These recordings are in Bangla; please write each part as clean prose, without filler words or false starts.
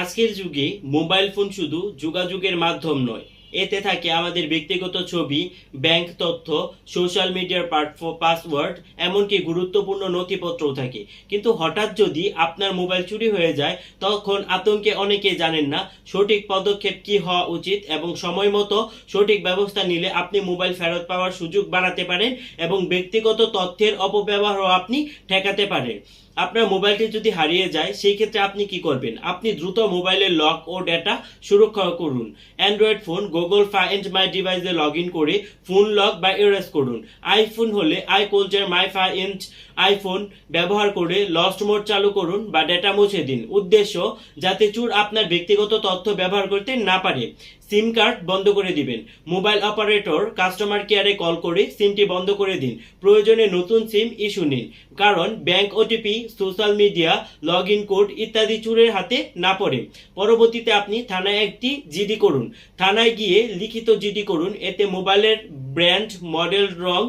আজকের যুগে মোবাইল ফোন শুধু যোগাযোগের মাধ্যম নয়, এতে থাকে আমাদের ব্যক্তিগত ছবি, ব্যাংক তথ্য, সোশ্যাল মিডিয়ার পাসওয়ার্ড, এমনকি গুরুত্বপূর্ণ নথিপত্রও থাকে। কিন্তু হঠাৎ যদি আপনার মোবাইল চুরি হয়ে যায়, তখন আতঙ্কে অনেকে জানেন না সঠিক পদক্ষেপ কি হওয়া উচিত, এবং সময় মতো সঠিক ব্যবস্থা নিলে আপনি মোবাইল ফেরত পাওয়ার সুযোগ বাড়াতে পারেন এবং ব্যক্তিগত তথ্যের অপব্যবহারও আপনি ঠেকাতে পারেন। আপনার মোবাইলটি যদি হারিয়ে যায়, সেই ক্ষেত্রে আপনি কি করবেন? আপনি দ্রুত মোবাইলের লক ও ডেটা সুরক্ষা করুন। Android phone Google find my ডিভাইসে লগ ইন করে ফোন লক বা এরেজ করুন। আইফোন হলে আইকোলজার মাই ফাইন্ড আইফোন ব্যবহার করে লস্ট মোড চালু করুন বা ডেটা মুছে দিন। উদ্দেশ্য, যাতে চোর আপনার ব্যক্তিগত তথ্য ব্যবহার করতে না পারে। সিম কার্ড বন্ধ করে দিবেন। মোবাইল অপারেটর কাস্টমার কেয়ারে কল করে সিমটি বন্ধ করে দিন। প্রয়োজনে নতুন সিম ইস্যু নিন, কারণ bank OTP, social media log in code ইত্যাদি চোরের হাতে না পড়ে। পরবর্তীতে আপনি থানায় একটি জিডি করুন। থানায় গিয়ে লিখিত জিডি করুন। এতে মোবাইলের ব্র্যান্ড, মডেল, রং,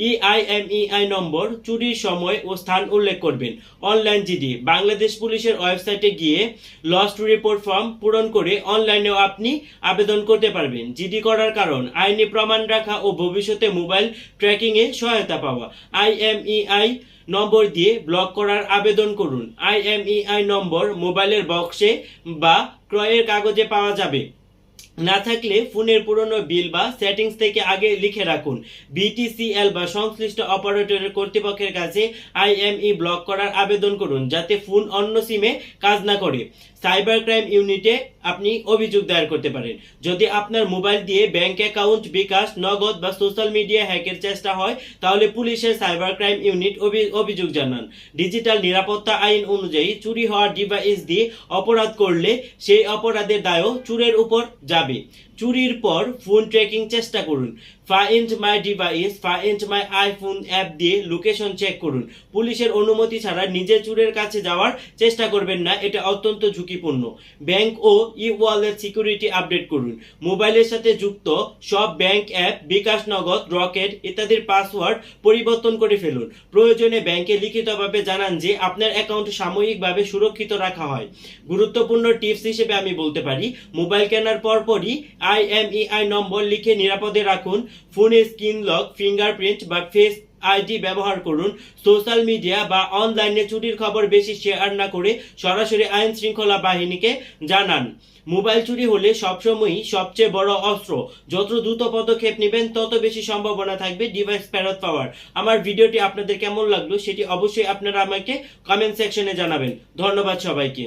ইআইএমইআই নম্বর, চুরির সময় ও স্থান উল্লেখ করবেন। অনলাইন জিডি, বাংলাদেশ পুলিশের ওয়েবসাইটে গিয়ে লস্ট রিপোর্ট ফর্ম পূরণ করে অনলাইনেও আপনি আবেদন করতে পারবেন। জিডি করার কারণ, আইনি প্রমাণ রাখা ও ভবিষ্যতে মোবাইল ট্র্যাকিংয়ে সহায়তা পাওয়া। আইএমইআই নম্বর দিয়ে ব্লক করার আবেদন করুন। আইএমইআই নম্বর মোবাইলের বক্সে বা ক্রয়ের কাগজে পাওয়া যাবে। না থাকলে ফোনের পুরনো বিল বা সেটিংস থেকে আগে লিখে রাখুন। বিটিসিএল বা সংশ্লিষ্ট অপারেটরের কর্তৃপক্ষের কাছে আইএমই ব্লক করার আবেদন করুন, যাতে ফোন অন্য সিমে কাজ না করে। সাইবার ক্রাইম ইউনিটে আপনি অভিযোগ দায়ের করতে পারেন। যদি আপনার মোবাইল দিয়ে ব্যাংক অ্যাকাউন্ট, বিকাশ, নগদ বা সোশ্যাল মিডিয়া হ্যাকের চেষ্টা হয়, তাহলে পুলিশের সাইবার ক্রাইম ইউনিট অভিযোগ জানান। ডিজিটাল নিরাপত্তা আইন অনুযায়ী চুরি হওয়া ডিভাইস দিয়ে অপরাধ করলে সেই অপরাধের দায়ও চোরের উপর যাবে। চুরির পর ফোন ট্র্যাকিং চেষ্টা করুন। Find my device, find my iPhone app দিয়ে লোকেশন চেক করুন। পুলিশের অনুমতি ছাড়া নিজে চোরের কাছে যাওয়ার চেষ্টা করবেন না, এটা অত্যন্ত ঝুঁকিপূর্ণ। ব্যাংক ও ই ওয়ালেট সিকিউরিটি আপডেট করুন। মোবাইলের সাথে যুক্ত সব ব্যাংক অ্যাপ, বিকাশ, নগদ, রকেট ইত্যাদির পাসওয়ার্ড পরিবর্তন করে ফেলুন। প্রয়োজনে ব্যাংকে লিখিতভাবে জানান যে আপনার অ্যাকাউন্ট সাময়িকভাবে সুরক্ষিত রাখা হয়। গুরুত্বপূর্ণ টিপস হিসেবে আমি বলতে পারি, মোবাইল কেনার পরপরই আইএমইআই নম্বর লিখে নিরাপদে রাখুন। ফোনে স্ক্রিন লক, ফিঙ্গারপ্রিন্ট বা ফেস আইডি ব্যবহার করুন। সোশ্যাল মিডিয়া বা অনলাইনে চুরির খবর বেশি শেয়ার না করে সরাসরি আইন শৃঙ্খলা বাহিনীকে জানান। মোবাইল চুরি হলে সবসময়ই সবচেয়ে বড় অস্ত্র। যত দ্রুত পদক্ষেপ নেবেন, তত বেশি সম্ভাবনা থাকবে ডিভাইস ফেরত পাওয়ার। আমার ভিডিওটি আপনাদের কেমন লাগলো সেটি অবশ্যই আপনারা আমাকে কমেন্ট সেকশনে জানাবেন। ধন্যবাদ সবাইকে।